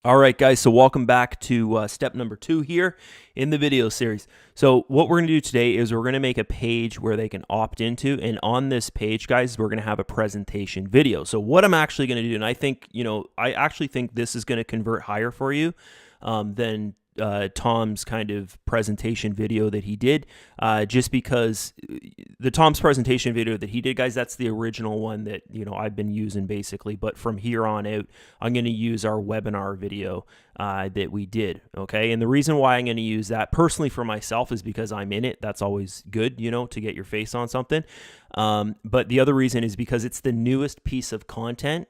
All right, guys, so welcome back to step number 2 here in the video series. So what we're going to do today is we're going to make a page where they can opt into, and on this page, guys, we're going to have a presentation video. So what I'm actually going to do, and I think, I actually think this is going to convert higher for you than Tom's kind of presentation video that he did, just because the Tom's presentation video that he did, guys, that's the original one that, I've been using basically, but from here on out, I'm going to use our webinar video that we did, okay? And the reason why I'm going to use that personally for myself is because I'm in it. That's always good, to get your face on something. But the other reason is because it's the newest piece of content,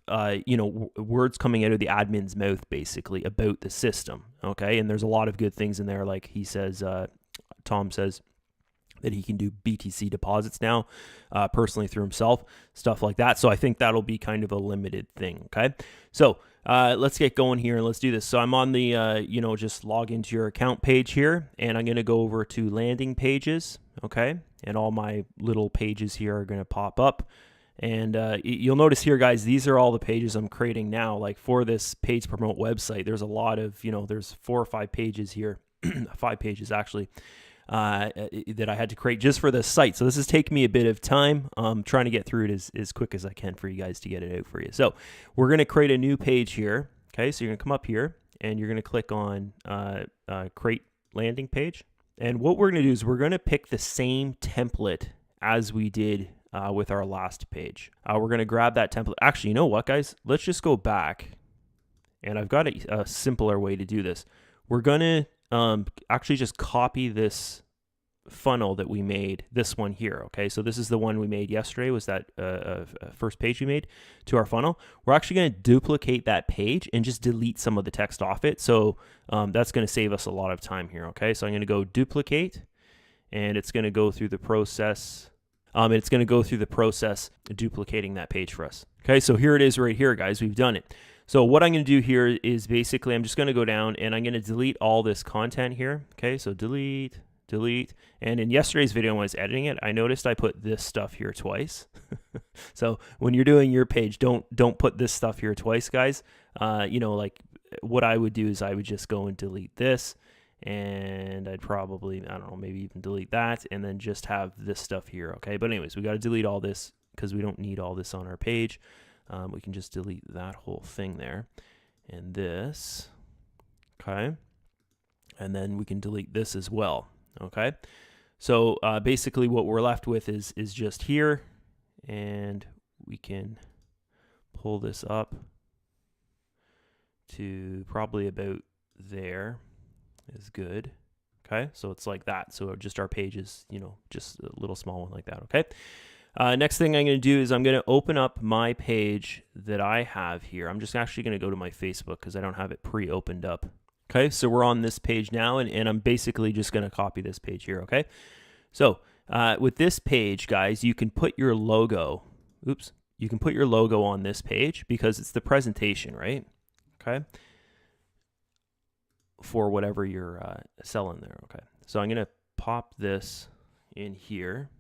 words coming out of the admin's mouth basically about the system, okay? And there's a lot of good things in there, like he says, Tom says that he can do BTC deposits now, personally through himself, stuff like that. So I think that'll be kind of a limited thing, okay? So let's get going here and let's do this. So I'm on the, just log into your account page here, and I'm going to go over to landing pages, okay? And all my little pages here are going to pop up. And you'll notice here, guys, these are all the pages I'm creating now. Like for this page promote website, there's a lot of, there's 4 or 5 pages here, 5 pages actually, that I had to create just for this site. So this is taking me a bit of time. I'm trying to get through it as quick as I can for you guys to get it out for you. So we're going to create a new page here. Okay, so you're going to come up here and you're going to click on create landing page. And what we're going to do is we're going to pick the same template as we did with our last page. We're going to grab that template. Actually, you know what, guys? Let's just go back. And I've got a simpler way to do this. We're going to actually just copy this funnel that we made, this one here, okay? So this is the one we made yesterday, was that first page we made to our funnel. We're actually going to duplicate that page and just delete some of the text off it. So that's going to save us a lot of time here, okay? So I'm going to go duplicate, and it's going to go through the process. It's going to go through the process of duplicating that page for us. Okay, so here it is right here, guys. We've done it. So what I'm going to do here is basically I'm just going to go down and I'm going to delete all this content here. Okay, so delete. And in yesterday's video when I was editing it, I noticed I put this stuff here twice. So when you're doing your page, don't put this stuff here twice, guys. Like what I would do is I would just go and delete this. And I'd probably, I don't know, maybe even delete that and then just have this stuff here, okay? But anyways, we got to delete all this because we don't need all this on our page. We can just delete that whole thing there and this, okay? And then we can delete this as well, okay? So basically what we're left with is just here, and we can pull this up to probably about there. Is good. Okay, so it's like that. So just our page is, just a little small one like that. Okay. Next thing I'm going to do is I'm going to open up my page that I have here. I'm just actually going to go to my Facebook because I don't have it pre-opened up. Okay, so we're on this page now, and I'm basically just going to copy this page here. Okay, so with this page, guys, you can put your logo. You can put your logo on this page because it's the presentation, right? Okay. For whatever you're selling there, okay? So I'm going to pop this in here,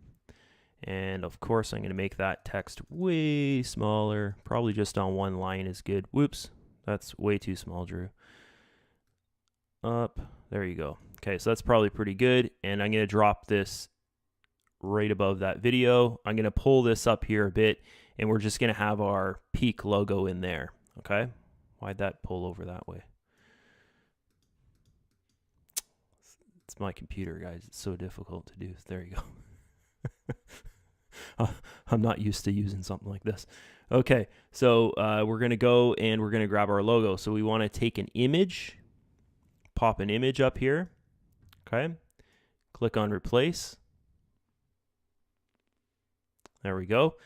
and of course I'm going to make that text way smaller. Probably just on one line is good. Whoops, that's way too small, Drew. Up, there you go. Okay, so that's probably pretty good, and I'm going to drop this right above that video. I'm going to pull this up here a bit, and we're just going to have our Peak logo in there, okay? Why'd that pull over that way? It's my computer, guys. It's so difficult to do. There you go. I'm not used to using something like this. Okay, so we're going to go and we're going to grab our logo. So we want to take an image, pop an image up here. Okay, click on replace. There we go.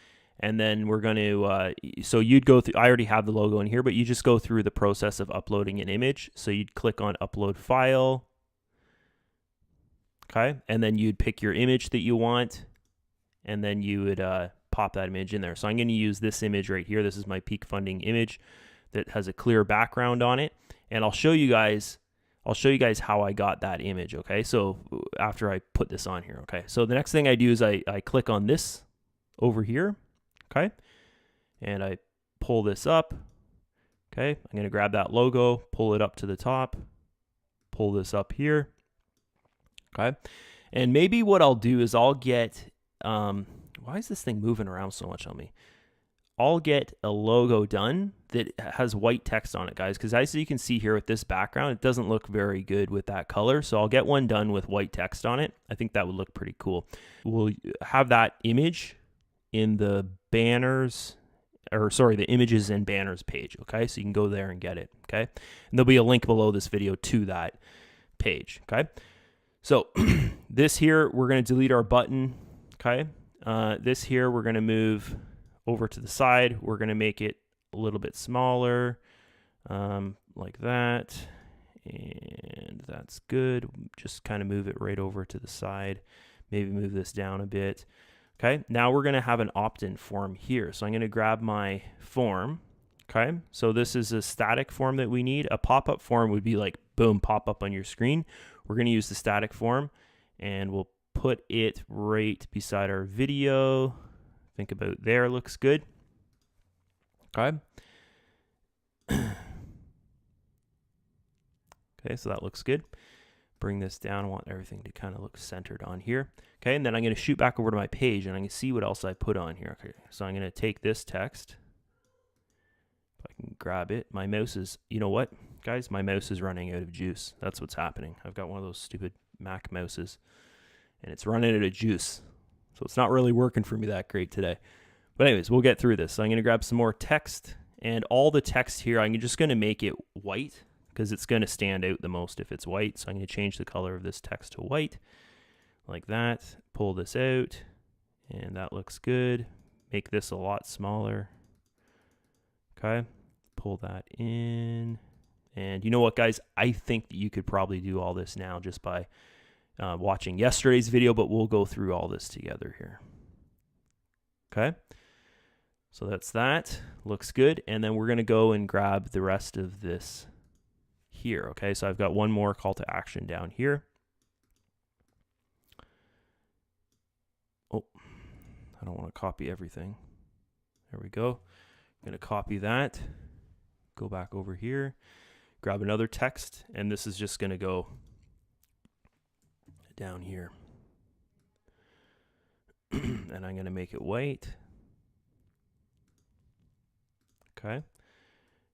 And then we're going to, so you'd go through, I already have the logo in here, but you just go through the process of uploading an image. So you'd click on upload file. Okay, and then you'd pick your image that you want, and then you would pop that image in there. So I'm going to use this image right here. This is my peak funding image that has a clear background on it, and I'll show you guys how I got that image. Okay, so after I put this on here. Okay, so the next thing I do is I click on this over here. Okay, and I pull this up. Okay, I'm going to grab that logo, pull it up to the top, pull this up here. Okay, and maybe what I'll do is I'll get, why is this thing moving around so much on me? I'll get a logo done that has white text on it, guys, because as you can see here with this background, it doesn't look very good with that color. So I'll get one done with white text on it. I think that would look pretty cool. We'll have that image in the banners, or sorry, the images and banners page, okay? So you can go there and get it, okay? And there'll be a link below this video to that page, okay? So this here, we're going to delete our button, okay? This here, we're going to move over to the side. We're going to make it a little bit smaller, like that. And that's good. Just kind of move it right over to the side. Maybe move this down a bit. Okay, now we're going to have an opt-in form here. So I'm going to grab my form. Okay, so this is a static form that we need. A pop-up form would be like, boom, pop up on your screen. We're going to use the static form, and we'll put it right beside our video. Think about there, looks good. Okay. Okay, so that looks good. Bring this down. I want everything to kind of look centered on here. Okay, and then I'm going to shoot back over to my page, and I can see what else I put on here. Okay, so I'm going to take this text. If I can grab it. My mouse is, you know what, guys? My mouse is running out of juice. That's what's happening. I've got one of those stupid Mac mouses, and it's running out of juice. So it's not really working for me that great today. But anyways, we'll get through this. So I'm going to grab some more text, and all the text here, I'm just going to make it white because it's going to stand out the most if it's white. So I'm going to change the color of this text to white like that. Pull this out, and that looks good. Make this a lot smaller. Okay, pull that in. And you know what, guys? I think that you could probably do all this now just by watching yesterday's video, but we'll go through all this together here. Okay, so that's that. Looks good. And then we're going to go and grab the rest of this here. Okay, so I've got one more call to action down here. Oh, I don't want to copy everything. There we go. I'm going to copy that. Go back over here. Grab another text, and this is just going to go down here. And I'm going to make it white. Okay. And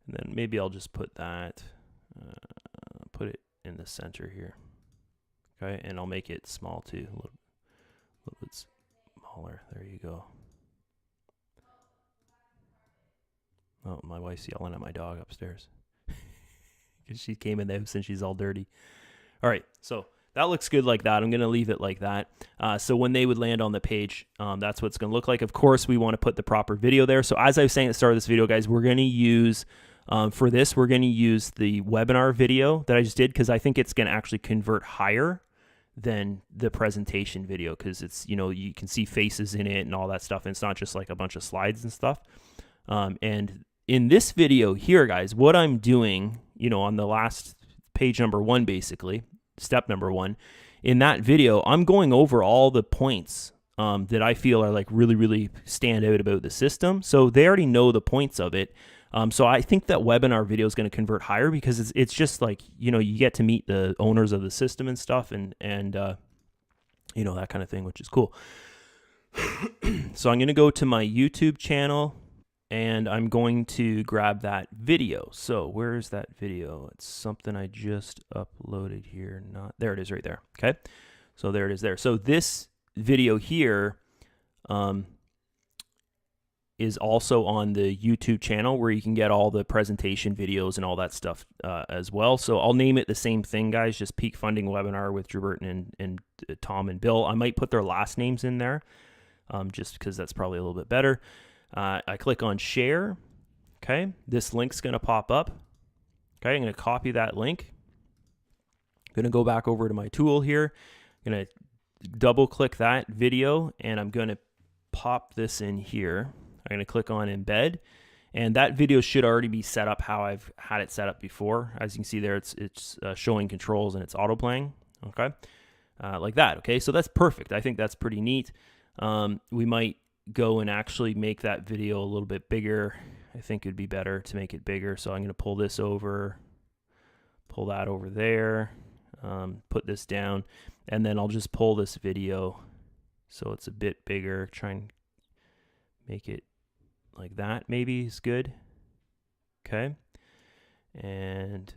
then maybe I'll just put that, put it in the center here. Okay. And I'll make it small too, a little bit smaller. There you go. Oh, my wife's yelling at my dog upstairs. Because she came in the house and she's all dirty. All right. So that looks good like that. I'm going to leave it like that. So when they would land on the page, that's what it's going to look like. Of course, we want to put the proper video there. So as I was saying at the start of this video, guys, we're going to use, for this, we're going to use the webinar video that I just did because I think it's going to actually convert higher than the presentation video because it's, you know, you can see faces in it and all that stuff. And it's not just like a bunch of slides and stuff. And in this video here, guys, what I'm doing, you know, on the last page number 1, basically, step number 1, in that video, I'm going over all the points that I feel are like really, really stand out about the system. So they already know the points of it. So I think that webinar video is going to convert higher because it's just like, you know, you get to meet the owners of the system and stuff and you know, that kind of thing, which is cool. So I'm going to go to my YouTube channel. And I'm going to grab that video. So where is that video? It's something I just uploaded here. Not there. It is right there. Okay. So there it is there. So this video here is also on the YouTube channel where you can get all the presentation videos and all that stuff as well. So I'll name it the same thing, guys. Just Peak Funding Webinar with Drew Burton and Tom and Bill. I might put their last names in there just because that's probably a little bit better. I click on share. Okay, this link's going to pop up. Okay, I'm going to copy that link. I'm going to go back over to my tool here. I'm going to double click that video and I'm going to pop this in here. I'm going to click on embed and that video should already be set up how I've had it set up before. As you can see there, it's showing controls and it's auto playing. Okay, like that. Okay, so that's perfect. I think that's pretty neat. We might go and actually make that video a little bit bigger. I think it'd be better to make it bigger. So I'm going to pull this over, pull that over there, put this down, and then I'll just pull this video so it's a bit bigger. Try and make it like that maybe is good. Okay. And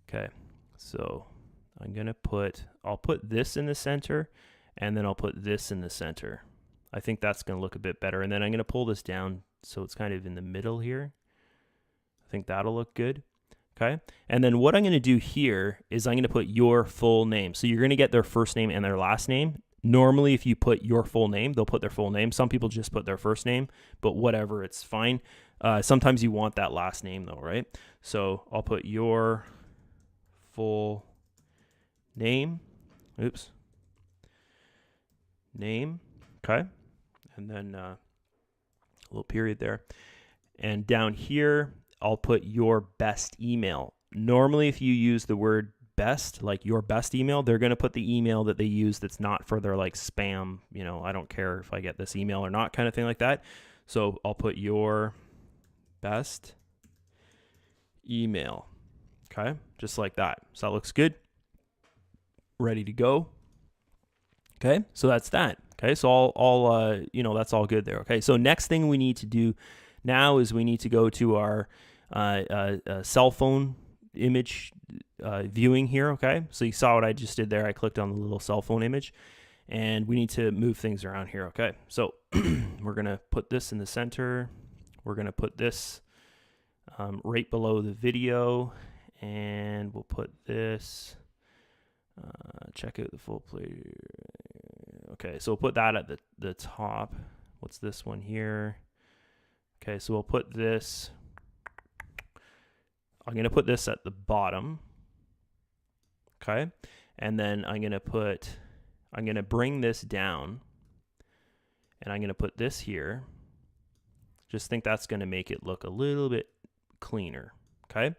okay, so I'll put this in the center, and then I'll put this in the center. I think that's going to look a bit better. And then I'm going to pull this down so it's kind of in the middle here. I think that'll look good. Okay. And then what I'm going to do here is I'm going to put your full name. So you're going to get their first name and their last name. Normally, if you put your full name, they'll put their full name. Some people just put their first name, but whatever, it's fine. Sometimes you want that last name though, right? So I'll put your full name. Oops. Name. Okay. And then a little period there. And down here, I'll put your best email. Normally, if you use the word best, like your best email, they're going to put the email that they use that's not for their like spam, you know, I don't care if I get this email or not kind of thing like that. So I'll put your best email. Okay. Just like that. So that looks good. Ready to go. Okay. So that's that. Okay. So all you know, that's all good there. Okay. So next thing we need to do now is we need to go to our cell phone image viewing here. Okay, so you saw what I just did there. I clicked on the little cell phone image, and we need to move things around here. Okay, so we're gonna put this in the center. We're gonna put this right below the video, and we'll put this. Check out the full play. Okay, so we'll put that at the top. What's this one here? Okay, so we'll put this. I'm going to put this at the bottom. Okay. And then I'm going to bring this down, and I'm going to put this here. Just think that's going to make it look a little bit cleaner. Okay.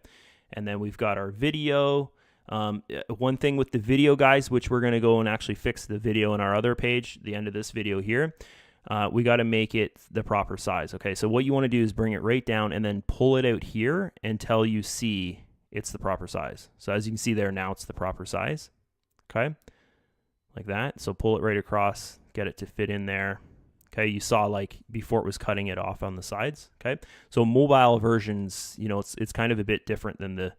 And then we've got our video. One thing with the video, guys, which we're going to go and actually fix the video in our other page, the end of this video here. We got to make it the proper size. Okay, so what you want to do is bring it right down and then pull it out here until you see it's the proper size. So as you can see there, now it's the proper size. Okay, like that. So pull it right across, get it to fit in there. Okay, you saw like before it was cutting it off on the sides. Okay, so mobile versions, you know, it's kind of a bit different than the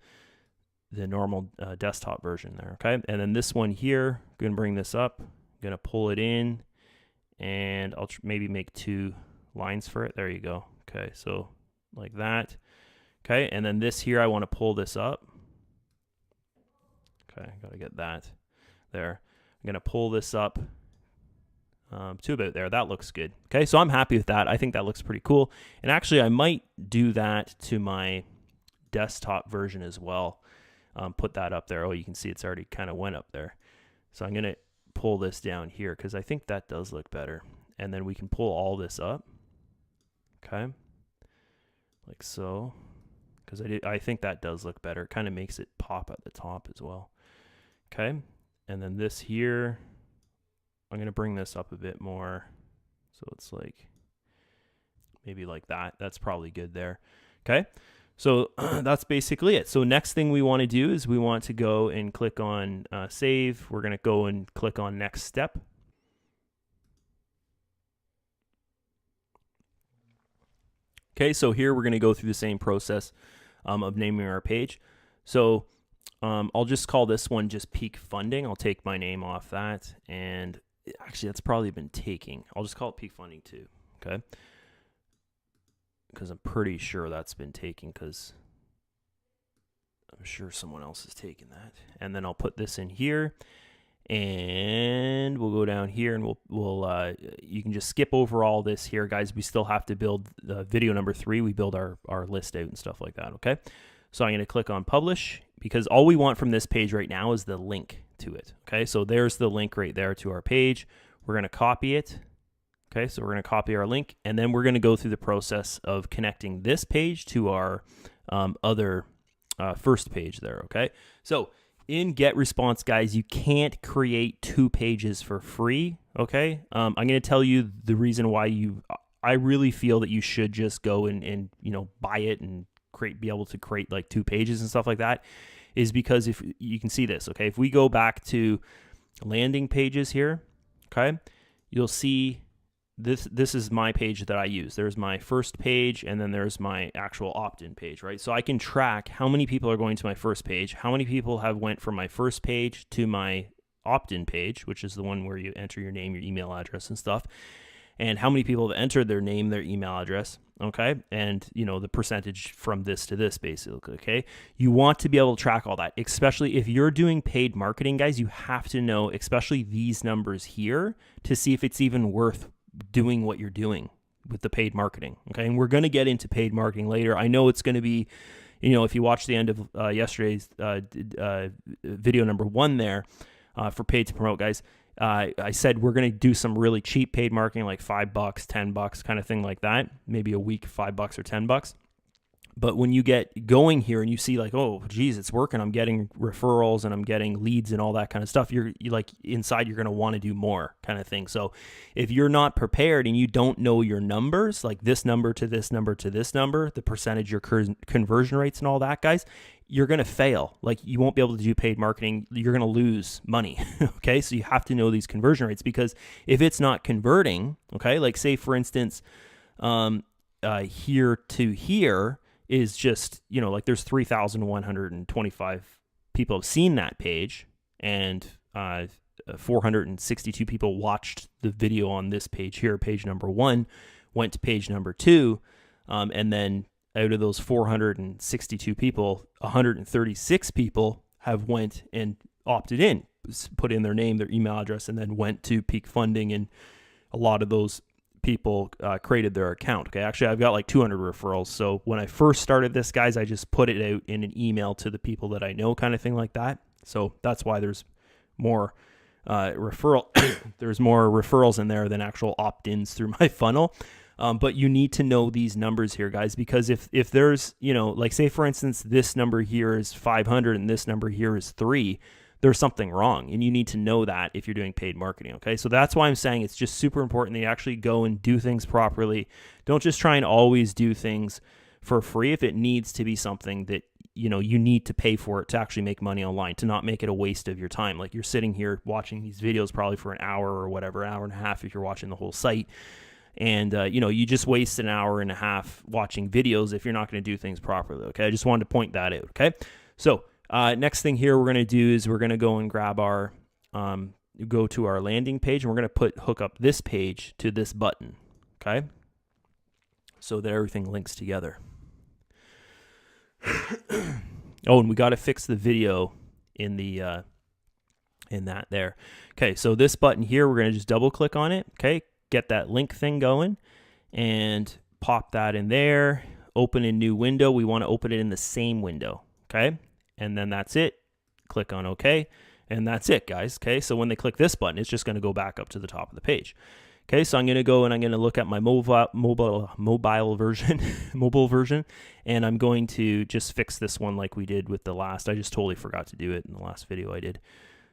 normal desktop version there. Okay, and then this one here, I'm gonna bring this up, I'm gonna pull it in. And I'll maybe make 2 lines for it. There you go. Okay, so like that. Okay, and then this here, I want to pull this up. Okay, got to get that there. I'm going to pull this up to about there. That looks good. Okay, so I'm happy with that. I think that looks pretty cool. And actually, I might do that to my desktop version as well. Put that up there. Oh, you can see it's already kind of went up there. So I'm going to pull this down here because I think that does look better, and then we can pull all this up. Okay, like so, because I think that does look better. It kind of makes it pop at the top as well. Okay, and then this here, I'm gonna bring this up a bit more, so it's like maybe like that. That's probably good there. Okay. So that's basically it. So next thing we want to do is we want to go and click on save. We're going to go and click on next step. Okay, so here we're going to go through the same process of naming our page. So I'll just call this one just Peak Funding. I'll take my name off that. And actually, that's probably been taking. I'll just call it Peak Funding 2. Okay. Because I'm pretty sure that's been taken, because I'm sure someone else has taken that. And then I'll put this in here, and we'll go down here, and we'll you can just skip over all this here, guys. We still have to build video number 3. We build our list out and stuff like that. Okay, so I'm going to click on publish, because all we want from this page right now is the link to it. Okay, so there's the link right there to our page. We're going to copy it. Okay, so we're going to copy our link, and then we're going to go through the process of connecting this page to our other first page there, okay? So in GetResponse, guys, you can't create 2 pages for free. Okay. I'm going to tell you the reason why I really feel that you should just go and buy it and be able to create like 2 pages and stuff like that, is because if you can see this, okay, if we go back to landing pages here, okay, you'll see this is my page that I use. There's my first page, and then there's my actual opt-in page, right? So I can track how many people are going to my first page, how many people have went from my first page to my opt-in page, which is the one where you enter your name, your email address and stuff, and how many people have entered their name, their email address, okay? And, the percentage from this to this, basically, okay? You want to be able to track all that, especially if you're doing paid marketing, guys. You have to know, especially these numbers here, to see if it's even worth doing what you're doing with the paid marketing, okay? And we're going to get into paid marketing later. I know it's going to be, if you watch the end of yesterday's video number 1 there for paid to promote, guys, I said we're going to do some really cheap paid marketing, like $5, $10 kind of thing like that, maybe a week, $5 or $10. But when you get going here and you see like, oh, geez, it's working, I'm getting referrals and I'm getting leads and all that kind of stuff, you're like inside, you're going to want to do more kind of thing. So if you're not prepared and you don't know your numbers, like this number to this number to this number, the percentage, your conversion rates and all that, guys, you're going to fail. Like you won't be able to do paid marketing. You're going to lose money. Okay. So you have to know these conversion rates, because if it's not converting, okay, like say for instance, here to here is just, like there's 3,125 people have seen that page, and 462 people watched the video on this page here, page number 1, went to page number 2, and then out of those 462 people, 136 people have went and opted in, put in their name, their email address, and then went to Peak Funding, and a lot of those people created their account. Okay, actually I've got like 200 referrals. So when I first started this, guys, I just put it out in an email to the people that I know, kind of thing like that. So that's why there's more there's more referrals in there than actual opt-ins through my funnel. But you need to know these numbers here, guys, because if there's, like say for instance, this number here is 500 and this number here is 3, there's something wrong, and you need to know that if you're doing paid marketing, okay? So that's why I'm saying it's just super important that you actually go and do things properly. Don't just try and always do things for free if it needs to be something that, you need to pay for it to actually make money online, to not make it a waste of your time. Like you're sitting here watching these videos probably for an hour or whatever, an hour and a half if you're watching the whole site, and, you just waste an hour and a half watching videos if you're not going to do things properly, okay? I just wanted to point that out, okay? So next thing here we're going to do is we're going to go and grab our, go to our landing page, and we're going to hook up this page to this button, okay? So that everything links together. Oh, and we got to fix the video in the, in that there. Okay, so this button here, we're going to just double click on it, okay? Get that link thing going and pop that in there, open a new window. We want to open it in the same window, okay? And then that's it. Click on OK, and that's it, guys. Okay, so when they click this button, it's just going to go back up to the top of the page. Okay, so I'm going to go and I'm going to look at my mobile version, mobile version, and I'm going to just fix this one like we did with the last. I just totally forgot to do it in the last video I did.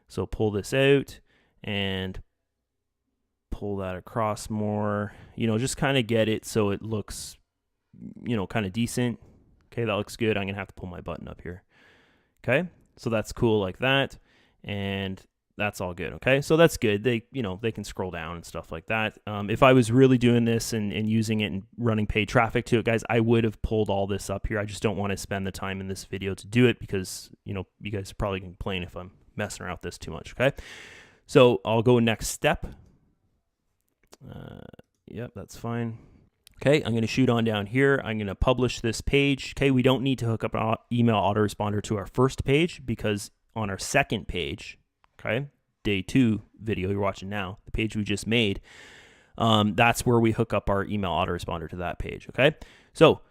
So pull this out and pull that across more. Just kind of get it so it looks, kind of decent. Okay, that looks good. I'm going to have to pull my button up here. Okay, so that's cool like that, and that's all good. Okay, so that's good. They can scroll down and stuff like that. If I was really doing this and using it and running paid traffic to it, guys, I would have pulled all this up here. I just don't want to spend the time in this video to do it because, you guys are probably going to complain if I'm messing around with this too much. Okay, so I'll go next step. Yep, that's fine. Okay, I'm going to shoot on down here. I'm going to publish this page. Okay, we don't need to hook up an email autoresponder to our first page, because on our second page, okay, day 2 video you're watching now, the page we just made, that's where we hook up our email autoresponder to that page, okay? So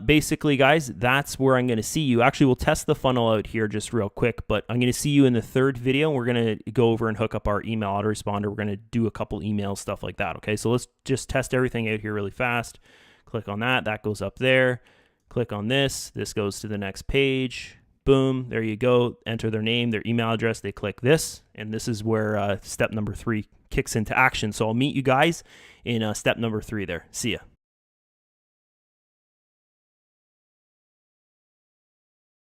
basically, guys, that's where I'm going to see you. Actually, we'll test the funnel out here just real quick, but I'm going to see you in the third video. We're going to go over and hook up our email autoresponder. We're going to do a couple emails, stuff like that, okay? So let's just test everything out here really fast. Click on that. That goes up there. Click on this. This goes to the next page. Boom, there you go. Enter their name, their email address. They click this, and this is where step number 3 kicks into action. So I'll meet you guys in step number 3 there. See ya.